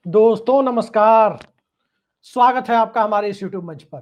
दोस्तों नमस्कार। स्वागत है आपका हमारे इस यूट्यूब मंच पर।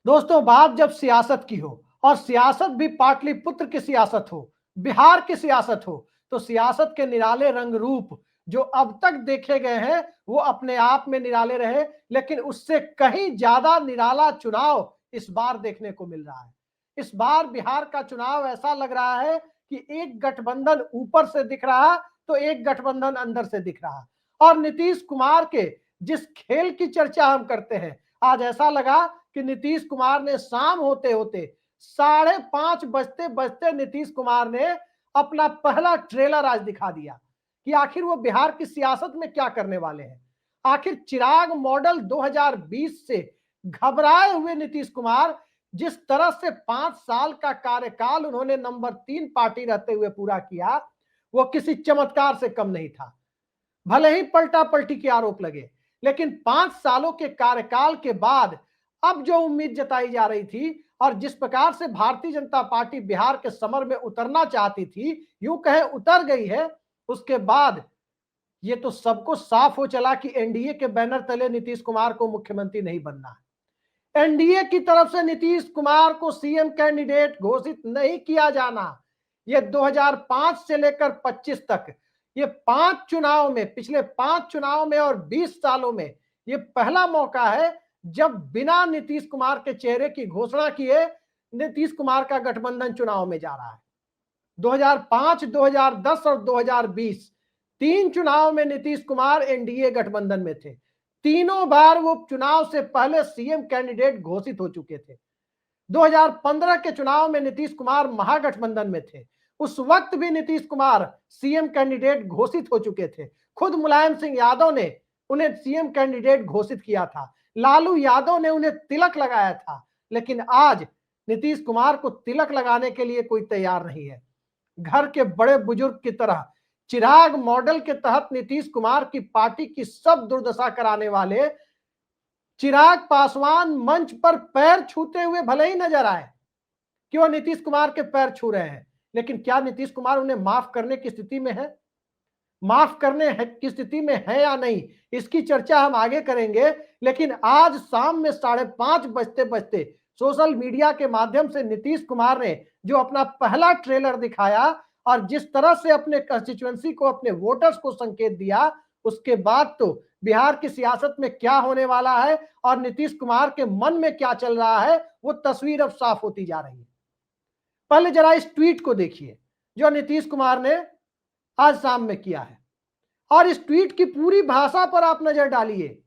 दोस्तों, बात जब सियासत की हो और सियासत भी पाटलिपुत्र की सियासत हो, बिहार की सियासत हो, तो सियासत के निराले रंग रूप जो अब तक देखे गए हैं वो अपने आप में निराले रहे, लेकिन उससे कहीं ज्यादा निराला चुनाव इस बार देखने को मिल रहा है। इस बार बिहार का चुनाव ऐसा लग रहा है कि एक गठबंधन ऊपर से दिख रहा तो एक गठबंधन अंदर से दिख रहा। और नीतीश कुमार के जिस खेल की चर्चा हम करते हैं, आज ऐसा लगा कि नीतीश कुमार ने शाम होते होते 5:30 बजते बजते नीतीश कुमार ने अपना पहला ट्रेलर आज दिखा दिया कि आखिर वो बिहार की सियासत में क्या करने वाले हैं। आखिर चिराग मॉडल 2020 से घबराए हुए नीतीश कुमार जिस तरह से 5 साल का कार्यकाल उन्होंने नंबर 3 पार्टी रहते हुए पूरा किया, वो किसी चमत्कार से कम नहीं था। भले ही पलटा पलटी के आरोप लगे, लेकिन 5 सालों के कार्यकाल के बाद अब जो उम्मीद जताई जा रही थी और जिस प्रकार से भारतीय जनता पार्टी बिहार के समर में उतरना चाहती थी, यूं कहे उतर गई है। उसके बाद ये तो सबको साफ हो चला कि एनडीए के बैनर तले नीतीश कुमार को मुख्यमंत्री नहीं बनना है। एनडीए की तरफ से नीतीश कुमार को सीएम कैंडिडेट घोषित नहीं किया जाना। ये 2005 से लेकर 25 तक ये 5 चुनाव में, पिछले 5 चुनाव में और 20 सालों में ये पहला मौका है जब बिना नीतीश कुमार के चेहरे की घोषणा किए नीतीश कुमार का गठबंधन चुनाव में जा रहा है। 2005, 2010 और 2020 3 चुनाव में नीतीश कुमार एनडीए गठबंधन में थे। तीनों बार वो चुनाव से पहले सीएम कैंडिडेट घोषित हो चुके थे। 2015 के चुनाव में नीतीश कुमार महागठबंधन में थे। उस वक्त भी नीतीश कुमार सीएम कैंडिडेट घोषित हो चुके थे। खुद मुलायम सिंह यादव ने उन्हें सीएम कैंडिडेट घोषित किया था। लालू यादव ने उन्हें तिलक लगाया था। लेकिन आज नीतीश कुमार को तिलक लगाने के लिए कोई तैयार नहीं है। घर के बड़े बुजुर्ग की तरह चिराग मॉडल के तहत नीतीश कुमार की पार्टी की सब दुर्दशा कराने वाले चिराग पासवान मंच पर पैर छूते हुए भले ही नजर आए कि वो नीतीश कुमार के पैर छू रहे हैं, लेकिन क्या नीतीश कुमार उन्हें माफ करने की स्थिति में है? माफ करने की स्थिति में है या नहीं, इसकी चर्चा हम आगे करेंगे। लेकिन आज शाम में 5:30 बजते बजते सोशल मीडिया के माध्यम से नीतीश कुमार ने जो अपना पहला ट्रेलर दिखाया और जिस तरह से अपने कंस्टिट्यूएंसी को, अपने वोटर्स को संकेत दिया, उसके बाद तो बिहार की सियासत में क्या होने वाला है और नीतीश कुमार के मन में क्या चल रहा है, वो तस्वीर अब साफ होती जा रही है। पहले जरा इस ट्वीट को देखिए जो नीतीश कुमार ने आज शाम में किया है, और इस ट्वीट की पूरी भाषा पर आप नजर डालिए।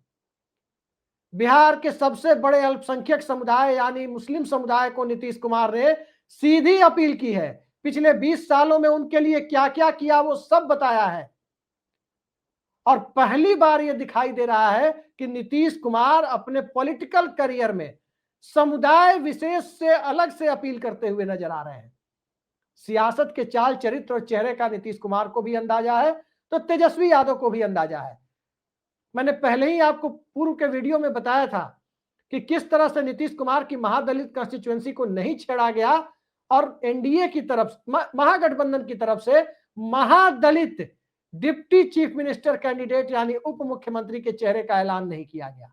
बिहार के सबसे बड़े अल्पसंख्यक समुदाय यानी मुस्लिम समुदाय को नीतीश कुमार ने सीधी अपील की है। पिछले 20 सालों में उनके लिए क्या क्या किया वो सब बताया है। और पहली बार यह दिखाई दे रहा है कि नीतीश कुमार अपने पॉलिटिकल करियर में समुदाय विशेष से अलग से अपील करते हुए नजर आ रहे हैं। सियासत के चाल चरित्र और चेहरे का नीतीश कुमार को भी अंदाजा है, तो तेजस्वी यादव को भी अंदाजा है। मैंने पहले ही आपको पूर्व के वीडियो में बताया था कि किस तरह से नीतीश कुमार की महादलित कंस्टिट्यूएंसी को नहीं छेड़ा गया और एनडीए की तरफ, महागठबंधन की तरफ से महादलित डिप्टी चीफ मिनिस्टर कैंडिडेट यानी उप मुख्यमंत्री के चेहरे का ऐलान नहीं किया गया,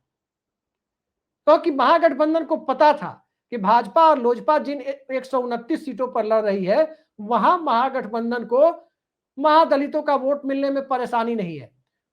क्योंकि महागठबंधन को पता था कि भाजपा और लोजपा जिन 129 सीटों पर लड़ रही है, वहां महागठबंधन को महादलितों का वोट मिलने में परेशानी नहीं है।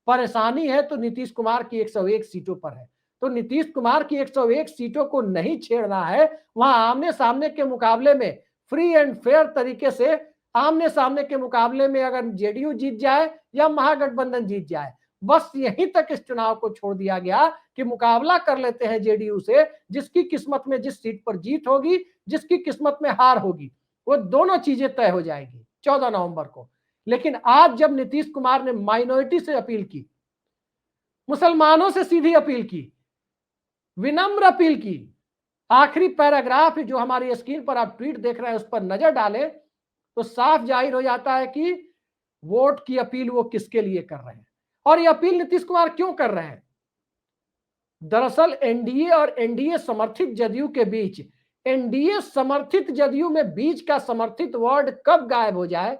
परेशानी है तो नीतीश कुमार की 101 सीटों पर है। तो नीतीश कुमार की 101 सीटों को नहीं छेड़ना है। वहां आमने सामने के मुकाबले में, फ्री एंड फेयर तरीके से आमने सामने के मुकाबले में अगर जेडीयू जीत जाए या महागठबंधन जीत जाए, बस यहीं तक इस चुनाव को छोड़ दिया गया कि मुकाबला कर लेते हैं जेडीयू से। जिसकी किस्मत में जिस सीट पर जीत होगी, जिसकी किस्मत में हार होगी, वो दोनों चीजें तय हो जाएगी 14 नवंबर को। लेकिन आज जब नीतीश कुमार ने माइनॉरिटी से अपील की, मुसलमानों से सीधी अपील की, विनम्र अपील की, आखिरी पैराग्राफ जो हमारी स्क्रीन पर आप ट्वीट देख रहे हैं उस पर नजर डालें तो साफ जाहिर हो जाता है कि वोट की अपील वो किसके लिए कर रहे हैं और ये अपील नीतीश कुमार क्यों कर रहे हैं। दरअसल एनडीए और एनडीए समर्थित जदयू के बीच, एनडीए समर्थित जदयू में बीच का समर्थित वर्ड कब गायब हो जाए,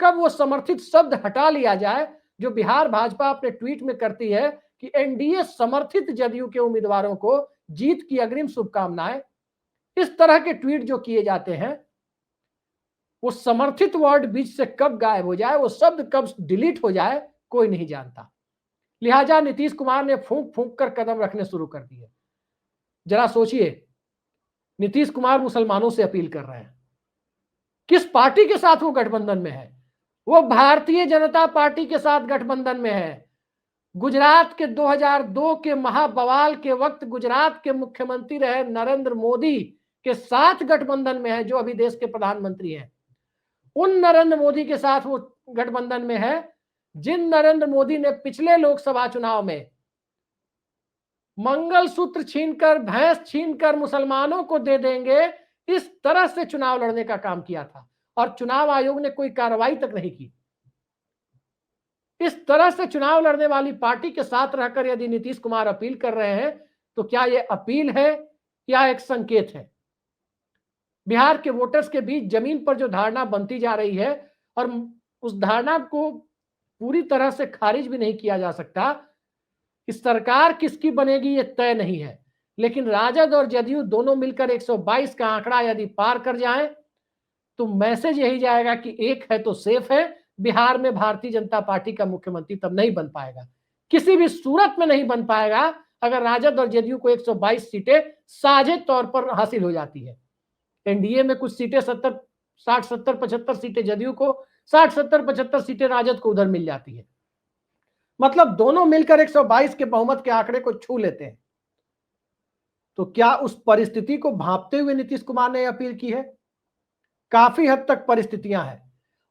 कब वो समर्थित शब्द हटा लिया जाए, जो बिहार भाजपा अपने ट्वीट में करती है कि एनडीए समर्थित जदयू के उम्मीदवारों को जीत की अग्रिम शुभकामनाएं, इस तरह के ट्वीट जो किए जाते हैं, वो समर्थित वर्ड बीच से कब गायब हो जाए, वो शब्द कब डिलीट हो जाए, कोई नहीं जानता। लिहाजा नीतीश कुमार ने फूंक फूंक कर कदम रखने शुरू कर दिए। जरा सोचिए, नीतीश कुमार मुसलमानों से अपील कर रहे हैं। किस पार्टी के साथ वो गठबंधन में है? वो भारतीय जनता पार्टी के साथ गठबंधन में है। गुजरात के 2002 के महाबवाल के वक्त गुजरात के मुख्यमंत्री रहे नरेंद्र मोदी के साथ गठबंधन में है, जो अभी देश के प्रधानमंत्री हैं। उन नरेंद्र मोदी के साथ वो गठबंधन में है जिन नरेंद्र मोदी ने पिछले लोकसभा चुनाव में मंगलसूत्र छीनकर, भैंस छीनकर मुसलमानों को दे देंगे, इस तरह से चुनाव लड़ने का काम किया था और चुनाव आयोग ने कोई कार्रवाई तक नहीं की। इस तरह से चुनाव लड़ने वाली पार्टी के साथ रहकर यदि नीतीश कुमार अपील कर रहे हैं, तो क्या यह अपील है या एक संकेत है? बिहार के वोटर्स के बीच जमीन पर जो धारणा बनती जा रही है, और उस धारणा को पूरी तरह से खारिज भी नहीं किया जा सकता कि सरकार किसकी बनेगी ये तय नहीं है, लेकिन राजद और जदयू दोनों मिलकर 122 का आंकड़ा यदि पार कर जाएं, तो मैसेज यही जाएगा कि एक है तो सेफ है। बिहार में भारतीय जनता पार्टी का मुख्यमंत्री तब नहीं बन पाएगा, किसी भी सूरत में नहीं बन पाएगा अगर राजद और जदयू को 122 सीटें साझे तौर पर हासिल हो जाती है। एनडीए में कुछ सीटें 60, 70, 75 सीटें जदयू को, 60, 70, 75 सीटें राजद को उधर मिल जाती है। मतलब दोनों मिलकर 122 के बहुमत के आंकड़े को छू लेते हैं। तो क्या उस परिस्थिति को भांपते हुए नीतीश कुमार ने अपील की है? काफी हद तक परिस्थितियां हैं,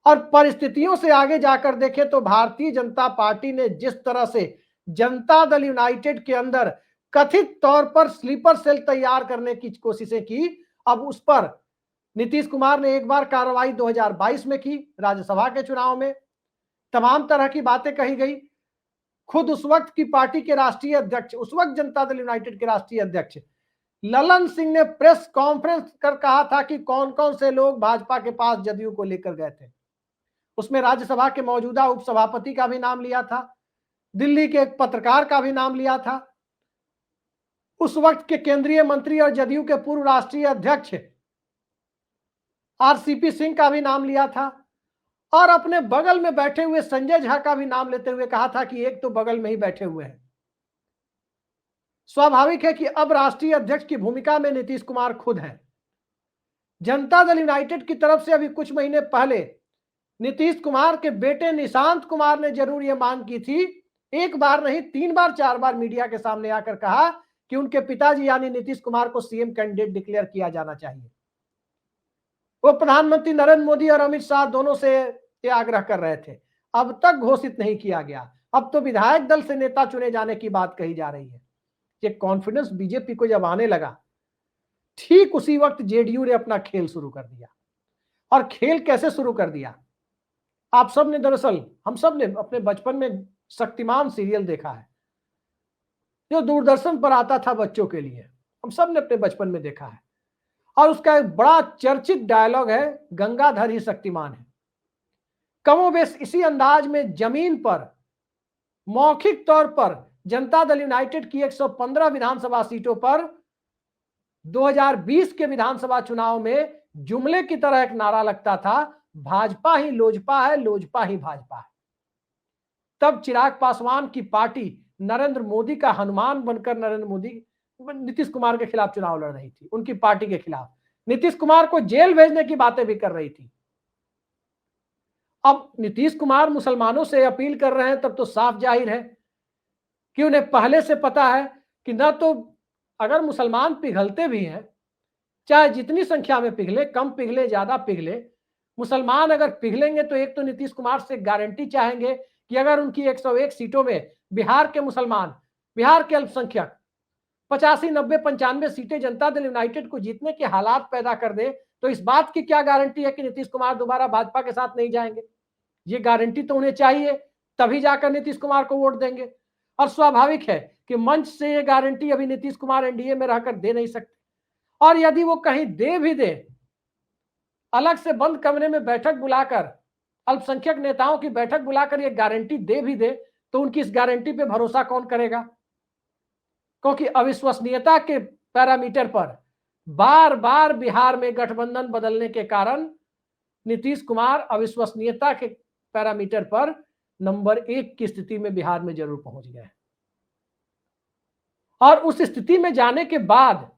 और परिस्थितियों से आगे जाकर देखें तो भारतीय जनता पार्टी ने जिस तरह से जनता दल यूनाइटेड के अंदर कथित तौर पर स्लीपर सेल तैयार करने की कोशिशें की, अब उस पर नीतीश कुमार ने एक बार कार्रवाई 2022 में की, राज्यसभा के चुनाव में तमाम तरह की बातें कही गई। खुद उस वक्त की पार्टी के राष्ट्रीय अध्यक्ष, उस वक्त जनता दल यूनाइटेड के राष्ट्रीय अध्यक्ष ललन सिंह ने प्रेस कॉन्फ्रेंस कर कहा था कि कौन कौन से लोग भाजपा के पास जदयू को लेकर गए थे। उसमें राज्यसभा के मौजूदा उपसभापति का भी नाम लिया था, दिल्ली के एक पत्रकार का भी नाम लिया था, उस वक्त के केंद्रीय मंत्री और जदयू के पूर्व राष्ट्रीय अध्यक्ष आरसीपी सिंह का भी नाम लिया था, और अपने बगल में बैठे हुए संजय झा का भी नाम लेते हुए कहा था कि एक तो बगल में ही बैठे हुए हैं। स्वाभाविक है कि अब राष्ट्रीय अध्यक्ष की भूमिका में नीतीश कुमार खुद हैं। जनता दल यूनाइटेड की तरफ से अभी कुछ महीने पहले नीतीश कुमार के बेटे निशांत कुमार ने जरूर यह मांग की थी, एक बार नहीं 3 बार 4 बार मीडिया के सामने आकर कहा कि उनके पिताजी यानी नीतीश कुमार को सीएम कैंडिडेट डिक्लेयर किया जाना चाहिए। वो प्रधानमंत्री नरेंद्र मोदी और अमित शाह दोनों से ये आग्रह कर रहे थे, अब तक घोषित नहीं किया गया। अब तो विधायक दल से नेता चुने जाने की बात कही जा रही है। ये कॉन्फिडेंस बीजेपी को जब आने लगा, ठीक उसी वक्त जेडीयू ने अपना खेल शुरू कर दिया। और खेल कैसे शुरू कर दिया? आप सब ने, दरअसल हम सब ने अपने बचपन में शक्तिमान सीरियल देखा है, जो दूरदर्शन पर आता था बच्चों के लिए, हम सब ने अपने बचपन में देखा है। और उसका एक बड़ा चर्चित डायलॉग है, गंगाधर ही शक्तिमान है। कमोबेश इसी अंदाज में जमीन पर मौखिक तौर पर जनता दल यूनाइटेड की 115 विधानसभा सीटों पर 2020 के विधानसभा चुनाव में जुमले की तरह एक नारा लगता था, भाजपा ही लोजपा है, लोजपा ही भाजपा है। तब चिराग पासवान की पार्टी नरेंद्र मोदी का हनुमान बनकर नीतीश कुमार के खिलाफ चुनाव लड़ रही थी, उनकी पार्टी के खिलाफ। नीतीश कुमार को जेल भेजने की बातें भी कर रही थी। अब नीतीश कुमार मुसलमानों से अपील कर रहे हैं, तब तो साफ जाहिर है कि उन्हें पहले से पता है कि न तो अगर मुसलमान पिघलते भी हैं, चाहे जितनी संख्या में पिघले, कम पिघले ज्यादा पिघले, मुसलमान अगर पिघलेंगे तो एक तो नीतीश कुमार से गारंटी चाहेंगे कि अगर उनकी 101 सीटों में बिहार के मुसलमान, बिहार के अल्पसंख्यक 85, 90, 95 सीटें जनता दल यूनाइटेड को जीतने के हालात पैदा कर दे, तो इस बात की क्या गारंटी है कि नीतीश कुमार दोबारा भाजपा के साथ नहीं जाएंगे? ये गारंटी तो उन्हें चाहिए, तभी जाकर नीतीश कुमार को वोट देंगे। और स्वाभाविक है कि मंच से ये गारंटी अभी नीतीश कुमार एनडीए में रहकर दे नहीं सकते, और यदि वो कहीं दे भी दे, अलग से बंद कमरे में बैठक बुलाकर अल्पसंख्यक नेताओं की बैठक बुलाकर ये गारंटी दे भी दे तो उनकी इस गारंटी पे भरोसा कौन करेगा? क्योंकि अविश्वसनीयता के पैरामीटर पर बार बार बिहार में गठबंधन बदलने के कारण नीतीश कुमार अविश्वसनीयता के पैरामीटर पर नंबर 1 की स्थिति में बिहार में जरूर पहुंच गए। और उस स्थिति में जाने के बाद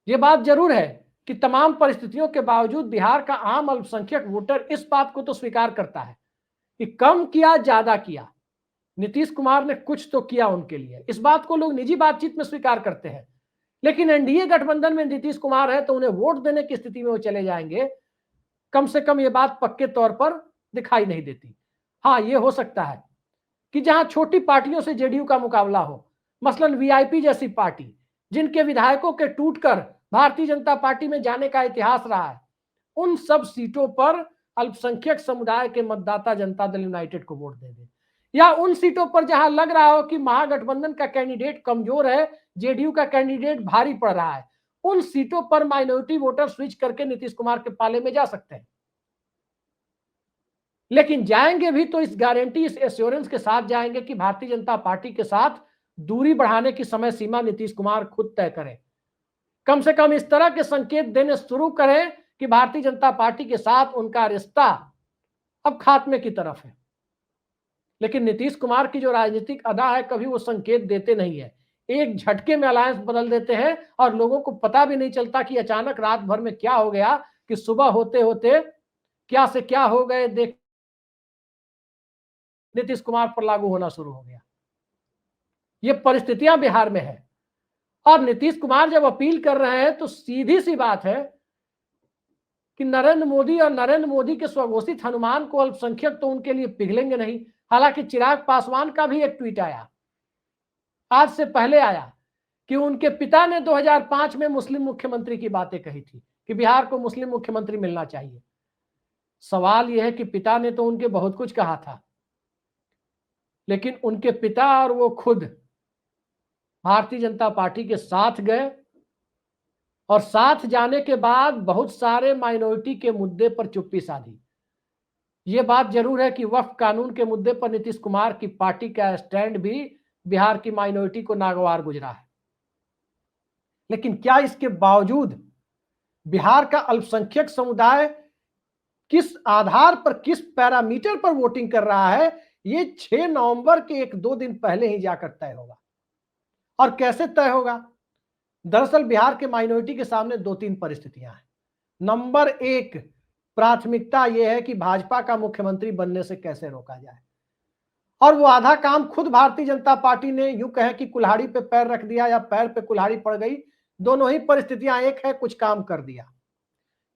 यह बात जरूर है कि तमाम परिस्थितियों के बावजूद बिहार का आम अल्पसंख्यक वोटर इस बात को तो स्वीकार करता है कि कम किया ज्यादा किया, नीतीश कुमार ने कुछ तो किया उनके लिए। इस बात को लोग निजी बातचीत में स्वीकार करते हैं, लेकिन एनडीए गठबंधन में नीतीश कुमार है तो उन्हें वोट देने की स्थिति में वो चले जाएंगे, कम से कम ये बात पक्के तौर पर दिखाई नहीं देती। हाँ, ये हो सकता है कि जहां छोटी पार्टियों से जेडीयू का मुकाबला हो, मसलन वीआईपी जैसी पार्टी जिनके विधायकों के टूटकर भारतीय जनता पार्टी में जाने का इतिहास रहा है, उन सब सीटों पर अल्पसंख्यक समुदाय के मतदाता जनता दल यूनाइटेड को वोट दे दे, या उन सीटों पर जहां लग रहा हो कि महागठबंधन का कैंडिडेट कमजोर है, जेडीयू का कैंडिडेट भारी पड़ रहा है, उन सीटों पर माइनॉरिटी वोटर स्विच करके नीतीश कुमार के पाले में जा सकते हैं। लेकिन जाएंगे भी तो इस गारंटी, इस एश्योरेंस के साथ जाएंगे कि भारतीय जनता पार्टी के साथ दूरी बढ़ाने की समय सीमा नीतीश कुमार खुद तय करें। कम से कम इस तरह के संकेत देने शुरू करें कि भारतीय जनता पार्टी के साथ उनका रिश्ता अब खात्मे की तरफ है। लेकिन नीतीश कुमार की जो राजनीतिक अदा है, कभी वो संकेत देते नहीं है, एक झटके में अलायंस बदल देते हैं और लोगों को पता भी नहीं चलता कि अचानक रात भर में क्या हो गया कि सुबह होते होते क्या से क्या हो गए, देख नीतीश कुमार पर लागू होना शुरू हो गया। ये परिस्थितियां बिहार में है और नीतीश कुमार जब अपील कर रहे हैं तो सीधी सी बात है कि नरेंद्र मोदी और नरेंद्र मोदी के स्वघोषित हनुमान को अल्पसंख्यक तो उनके लिए पिघलेंगे नहीं। हालांकि चिराग पासवान का भी एक ट्वीट आया, आज से पहले आया, कि उनके पिता ने 2005 में मुस्लिम मुख्यमंत्री की बातें कही थी कि बिहार को मुस्लिम मुख्यमंत्री मिलना चाहिए। सवाल यह है कि पिता ने तो उनके बहुत कुछ कहा था, लेकिन उनके पिता और वो खुद भारतीय जनता पार्टी के साथ गए और साथ जाने के बाद बहुत सारे माइनॉरिटी के मुद्दे पर चुप्पी साधी। ये बात जरूर है कि वक्फ कानून के मुद्दे पर नीतीश कुमार की पार्टी का स्टैंड भी बिहार की माइनॉरिटी को नागवार गुजरा है। लेकिन क्या इसके बावजूद बिहार का अल्पसंख्यक समुदाय किस आधार पर, किस पैरामीटर पर वोटिंग कर रहा है, ये 6 नवंबर के 1-2 दिन पहले ही जाकर तय होगा। और कैसे तय होगा? दरअसल बिहार के माइनॉरिटी के सामने 2-3 परिस्थितियां हैं। नंबर 1, प्राथमिकता यह है कि भाजपा का मुख्यमंत्री बनने से कैसे रोका जाए, और वो आधा काम खुद भारतीय जनता पार्टी ने यूं कहे कि कुल्हाड़ी पे पैर रख दिया या पैर पे कुल्हाड़ी पड़ गई, दोनों ही परिस्थितियां एक है, कुछ काम कर दिया।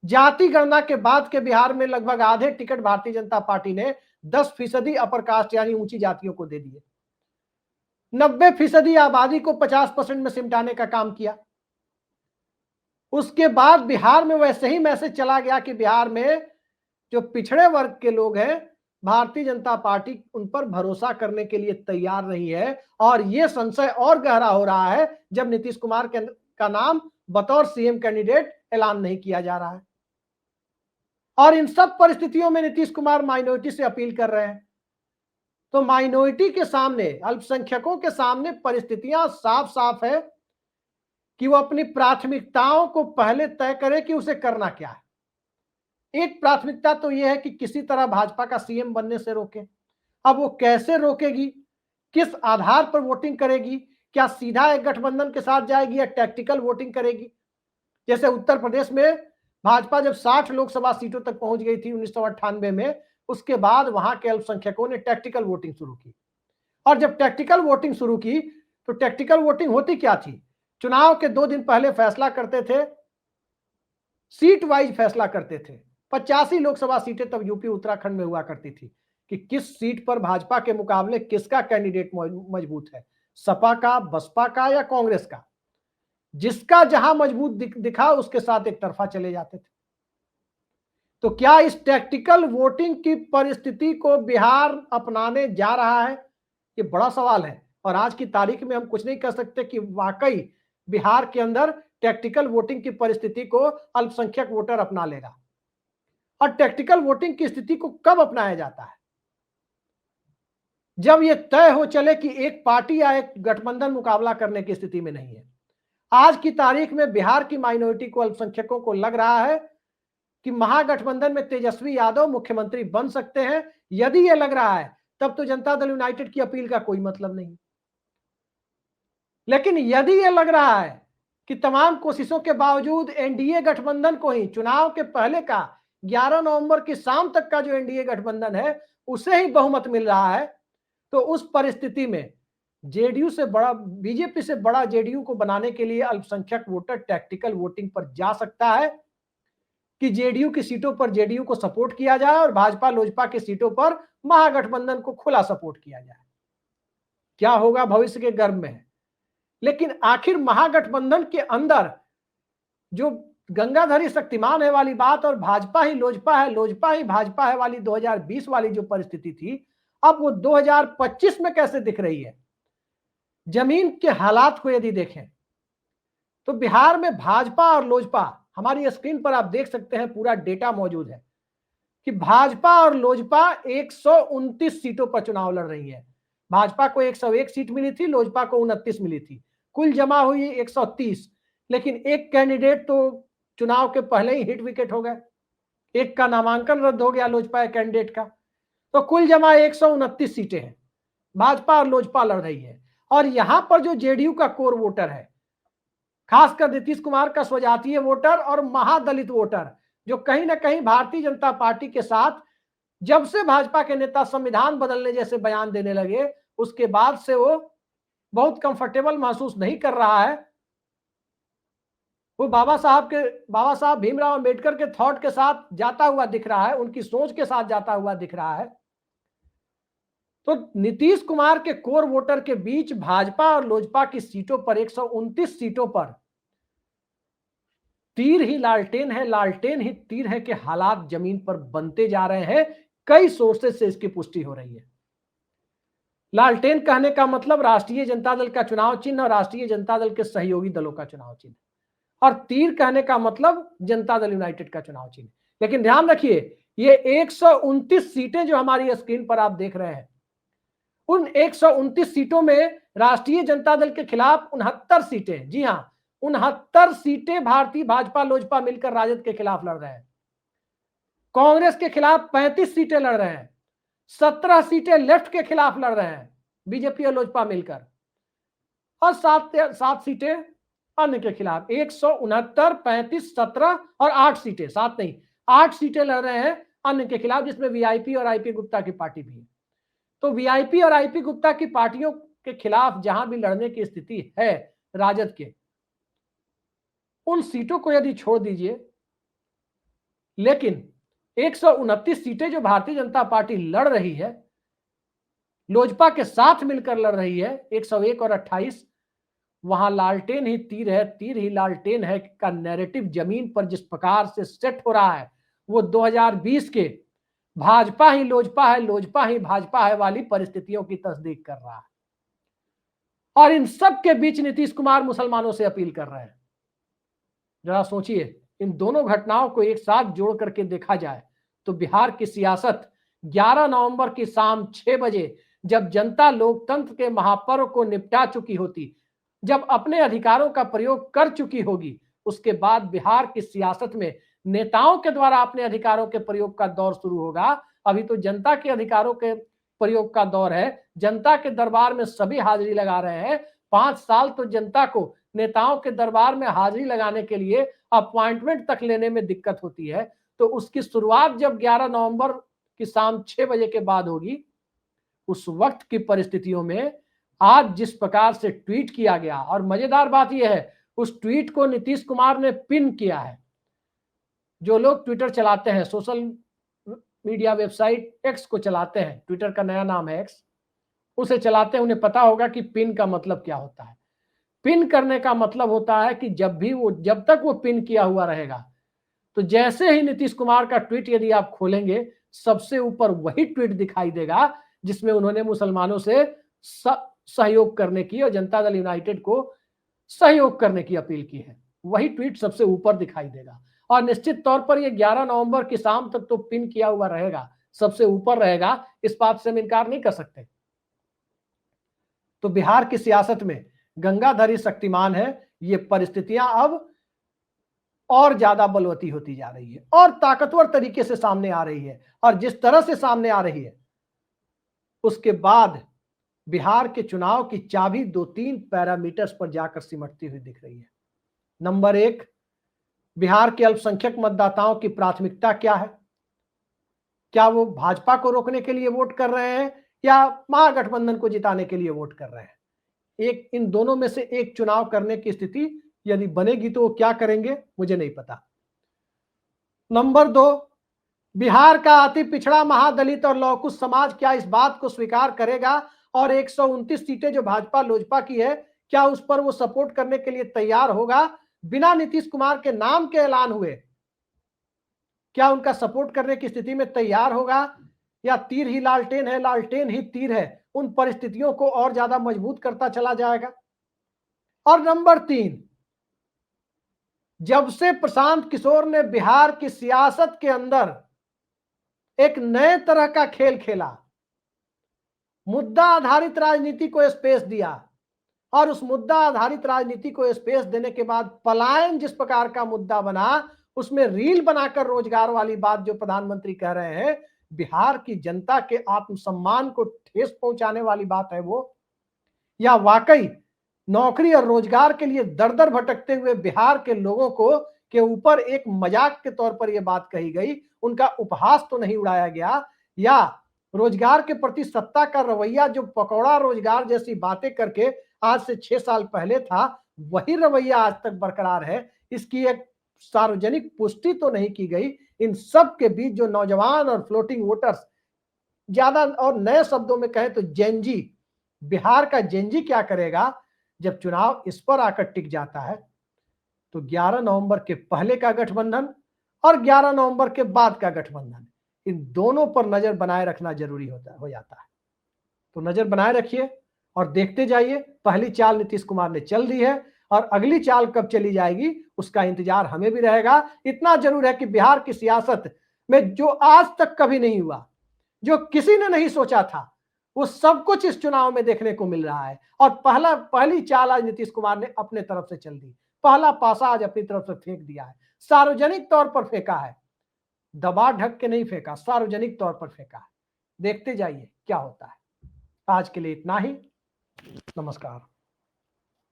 जाति गणना के बाद के बिहार में लगभग आधे टिकट भारतीय जनता पार्टी ने 10% अपर कास्ट यानी ऊंची जातियों को दे दिए। 90% आबादी को 50% में सिमटाने का काम किया। उसके बाद बिहार में वैसे ही मैसेज चला गया कि बिहार में जो पिछड़े वर्ग के लोग हैं, भारतीय जनता पार्टी उन पर भरोसा करने के लिए तैयार नहीं है। और यह संशय और गहरा हो रहा है जब नीतीश कुमार का नाम बतौर सीएम कैंडिडेट ऐलान नहीं किया जा रहा है। और इन सब परिस्थितियों में नीतीश कुमार माइनॉरिटी से अपील कर रहे हैं। तो माइनॉरिटी के सामने, अल्पसंख्यकों के सामने परिस्थितियां साफ साफ है कि वो अपनी प्राथमिकताओं को पहले तय करे कि उसे करना क्या है। एक प्राथमिकता तो यह है कि किसी तरह भाजपा का सीएम बनने से रोके। अब वो कैसे रोकेगी, किस आधार पर वोटिंग करेगी, क्या सीधा एक गठबंधन के साथ जाएगी या टैक्टिकल वोटिंग करेगी? जैसे उत्तर प्रदेश में भाजपा जब 60 लोकसभा सीटों तक पहुंच गई थी 1998 में, उसके बाद वहां के अल्पसंख्यकों ने टैक्टिकल वोटिंग शुरू की। और जब टैक्टिकल वोटिंग शुरू की तो टैक्टिकल वोटिंग होती क्या थी? चुनाव के 2 दिन पहले फैसला करते थे, सीट वाइज फैसला करते थे। 85 लोकसभा सीटें तब यूपी उत्तराखंड में हुआ करती थी कि किस सीट पर भाजपा के मुकाबले किसका कैंडिडेट मजबूत है, सपा का, बसपा का या कांग्रेस का। जिसका जहां मजबूत दिखा उसके साथ एक तरफा चले जाते थे। तो क्या इस टैक्टिकल वोटिंग की परिस्थिति को बिहार अपनाने जा रहा है? ये बड़ा सवाल है और आज की तारीख में हम कुछ नहीं कह सकते कि वाकई बिहार के अंदर टैक्टिकल वोटिंग की परिस्थिति को अल्पसंख्यक वोटर अपना लेगा। और टैक्टिकल वोटिंग की स्थिति को कब अपनाया जाता है? जब यह तय हो चले कि एक पार्टी या एक गठबंधन मुकाबला करने की स्थिति में नहीं है। आज की तारीख में बिहार की माइनॉरिटी को, अल्पसंख्यकों को लग रहा है कि महागठबंधन में तेजस्वी यादव मुख्यमंत्री बन सकते हैं। यदि यह लग रहा है तब तो जनता दल यूनाइटेड की अपील का कोई मतलब नहीं। लेकिन यदि यह लग रहा है कि तमाम कोशिशों के बावजूद एनडीए गठबंधन को ही चुनाव के पहले का 11 नवंबर की शाम तक का जो एनडीए गठबंधन है उसे ही बहुमत मिल रहा है, तो उस परिस्थिति में जेडीयू से बड़ा, बीजेपी से बड़ा जेडीयू को बनाने के लिए अल्पसंख्यक वोटर टैक्टिकल वोटिंग पर जा सकता है कि जेडीयू की सीटों पर जेडीयू को सपोर्ट किया जाए और भाजपा लोजपा की सीटों पर महागठबंधन को खुला सपोर्ट किया जाए। क्या होगा भविष्य के गर्भ में है। लेकिन आखिर महागठबंधन के अंदर जो गंगाधरी शक्तिमान है वाली बात और भाजपा ही लोजपा है, लोजपा ही भाजपा है वाली 2020 वाली जो परिस्थिति थी, अब वो 2025 में कैसे दिख रही है? जमीन के हालात को यदि देखें तो बिहार में भाजपा और लोजपा, हमारी स्क्रीन पर आप देख सकते हैं, पूरा डेटा मौजूद है कि भाजपा और लोजपा 129 सीटों पर चुनाव लड़ रही है। भाजपा को 101 सीट मिली थी, लोजपा को 29 मिली थी, कुल जमा हुई 130। लेकिन एक कैंडिडेट तो चुनाव के पहले ही हिट विकेट हो गए, एक का नामांकन रद्द हो गया लोजपा कैंडिडेट का, तो कुल जमा 129 सीटें हैं, भाजपा और लोजपा लड़ रही है। और यहां पर जो जेडीयू का कोर वोटर है, खासकर नीतीश कुमार का स्वजातीय वोटर और महादलित वोटर, जो कहीं ना कहीं भारतीय जनता पार्टी के साथ जब से भाजपा के नेता संविधान बदलने जैसे बयान देने लगे उसके बाद से वो बहुत कंफर्टेबल महसूस नहीं कर रहा है। वो बाबा साहब भीमराव अंबेडकर के थॉट के साथ जाता हुआ दिख रहा है, उनकी सोच के साथ जाता हुआ दिख रहा है। तो नीतीश कुमार के कोर वोटर के बीच भाजपा और लोजपा की सीटों पर 129 सीटों पर तीर ही लालटेन है, लालटेन ही तीर है कि हालात जमीन पर बनते जा रहे हैं। कई सोर्सेज से इसकी पुष्टि हो रही है। लालटेन कहने का मतलब राष्ट्रीय जनता दल का चुनाव चिन्ह और राष्ट्रीय जनता दल के सहयोगी दलों का चुनाव चिन्ह, और तीर कहने का मतलब जनता दल यूनाइटेड का चुनाव चिन्ह। लेकिन ध्यान रखिए, ये 129 सीटें जो हमारी स्क्रीन पर आप देख रहे हैं, उन 129 सीटों में राष्ट्रीय जनता दल के खिलाफ 69 सीटें, जी हां 69 सीटें भारतीय भाजपा लोजपा मिलकर राजद के खिलाफ लड़ रहे हैं। कांग्रेस के खिलाफ 35 सीटें लड़ रहे हैं, 17 सीटें लेफ्ट के खिलाफ लड़ रहे हैं बीजेपी और लोजपा मिलकर, और 7 सीटें अन्य के खिलाफ। 169, 35, 17 और 8 सीटें, 7 नहीं 8 सीटें लड़ रहे हैं अन्य के खिलाफ, जिसमें वीआईपी और आईपी गुप्ता की पार्टी भी है। तो वीआईपी और आईपी गुप्ता की पार्टियों के खिलाफ जहां भी लड़ने की स्थिति है राजद के, उन सीटों को यदि छोड़ दीजिए, लेकिन 129 सीटें जो भारतीय जनता पार्टी लड़ रही है, लोजपा के साथ मिलकर लड़ रही है 101 और 28, वहां लालटेन ही तीर है, तीर ही लालटेन है का नैरेटिव जमीन पर जिस प्रकार से सेट हो रहा है, वो 2020 के भाजपा ही लोजपा है, लोजपा ही भाजपा है वाली परिस्थितियों की तस्दीक कर रहा है। और इन सब के बीच नीतीश कुमार मुसलमानों से अपील कर रहे हैं। जरा सोचिए, इन दोनों घटनाओं को एक साथ जोड़ करके देखा जाए तो बिहार की सियासत 11 नवंबर की शाम 6 बजे, जब जनता लोकतंत्र के महापर्व को निपटा चुकी होती, जब अपने अधिकारों का प्रयोग कर चुकी होगी, उसके बाद बिहार की सियासत में नेताओं के द्वारा अपने अधिकारों के प्रयोग का दौर शुरू होगा। अभी तो जनता के अधिकारों के प्रयोग का दौर है, जनता के दरबार में सभी हाजिरी लगा रहे हैं। 5 साल तो जनता को नेताओं के दरबार में हाजिरी लगाने के लिए अपॉइंटमेंट तक लेने में दिक्कत होती है, तो उसकी शुरुआत जब 11 नवंबर की शाम 6 बजे के बाद होगी, उस वक्त की परिस्थितियों में आज जिस प्रकार से ट्वीट किया गया, और मजेदार बात यह है उस ट्वीट को नीतीश कुमार ने पिन किया है। जो लोग ट्विटर चलाते हैं, सोशल मीडिया वेबसाइट एक्स को चलाते हैं, ट्विटर का नया नाम है एक्स, उसे चलाते हैं, उन्हें पता होगा कि पिन का मतलब क्या होता है। पिन करने का मतलब होता है कि जब तक वो पिन किया हुआ रहेगा, तो जैसे ही नीतीश कुमार का ट्वीट यदि आप खोलेंगे, सबसे ऊपर वही ट्वीट दिखाई देगा जिसमें उन्होंने मुसलमानों से सहयोग करने की और जनता दल यूनाइटेड को सहयोग करने की अपील की है। वही ट्वीट सबसे ऊपर दिखाई देगा। और निश्चित तौर पर ये 11 नवंबर की शाम तक तो पिन किया हुआ रहेगा, सबसे ऊपर रहेगा, इस बात से हम इनकार नहीं कर सकते। तो बिहार की सियासत में गंगाधर ही शक्तिमान है। ये परिस्थितियां अब और ज्यादा बलवती होती जा रही है और ताकतवर तरीके से सामने आ रही है, और जिस तरह से सामने आ रही है उसके बाद बिहार के चुनाव की चाबी 2-3 पैरामीटर्स पर जाकर सिमटती हुई दिख रही है। नंबर 1, बिहार के अल्पसंख्यक मतदाताओं की प्राथमिकता क्या है? क्या वो भाजपा को रोकने के लिए वोट कर रहे हैं या महागठबंधन को जिताने के लिए वोट कर रहे हैं? एक इन दोनों में से एक चुनाव करने की स्थिति यदि बनेगी तो वो क्या करेंगे मुझे नहीं पता। नंबर 2, बिहार का अति पिछड़ा महादलित और लौकुश समाज क्या इस बात को स्वीकार करेगा और 129 सीटें जो भाजपा लोजपा की है, क्या उस पर वो सपोर्ट करने के लिए तैयार होगा? बिना नीतीश कुमार के नाम के ऐलान हुए क्या उनका सपोर्ट करने की स्थिति में तैयार होगा, या तीर ही लालटेन है, लालटेन ही तीर है, उन परिस्थितियों को और ज्यादा मजबूत करता चला जाएगा? और नंबर 3, जब से प्रशांत किशोर ने बिहार की सियासत के अंदर एक नए तरह का खेल खेला, मुद्दा आधारित राजनीति को स्पेस दिया, और उस मुद्दा आधारित राजनीति को स्पेस देने के बाद पलायन जिस प्रकार का मुद्दा बना, उसमें रील बनाकर रोजगार वाली बात जो प्रधानमंत्री कह रहे हैं, बिहार की जनता के आत्मसम्मान को ठेस पहुंचाने वाली बात है वो, या वाकई नौकरी और रोजगार के लिए दर दर भटकते हुए बिहार के लोगों को के ऊपर एक मजाक के तौर पर यह बात कही गई, उनका उपहास तो नहीं उड़ाया गया, या रोजगार के प्रति सत्ता का रवैया जो पकौड़ा रोजगार जैसी बातें करके आज से 6 साल पहले था, वही रवैया आज तक बरकरार है, इसकी एक सार्वजनिक पुष्टि तो नहीं की गई। इन सब के बीच जो नौजवान और फ्लोटिंग वोटर्स, ज्यादा और नए शब्दों में कहें तो जेनजी, बिहार का जेनजी क्या करेगा जब चुनाव इस पर आकर टिक जाता है? तो 11 नवंबर के पहले का गठबंधन और 11 नवंबर के बाद का गठबंधन, इन दोनों पर नजर बनाए रखना जरूरी हो जाता है। तो नजर बनाए रखिए और देखते जाइए। पहली चाल नीतीश कुमार ने चल दी है और अगली चाल कब चली जाएगी उसका इंतजार हमें भी रहेगा। इतना जरूर है कि बिहार की सियासत में जो आज तक कभी नहीं हुआ, जो किसी ने नहीं सोचा था, वो सब कुछ इस चुनाव में देखने को मिल रहा है। और पहली चाल आज नीतीश कुमार ने अपने तरफ से चल दी, पहला पासा आज अपनी तरफ से फेंक दिया है, सार्वजनिक तौर पर फेंका है, दबा ढक के नहीं फेंका, सार्वजनिक तौर पर फेंका है। देखते जाइए क्या होता है। आज के लिए इतना ही। नमस्कार।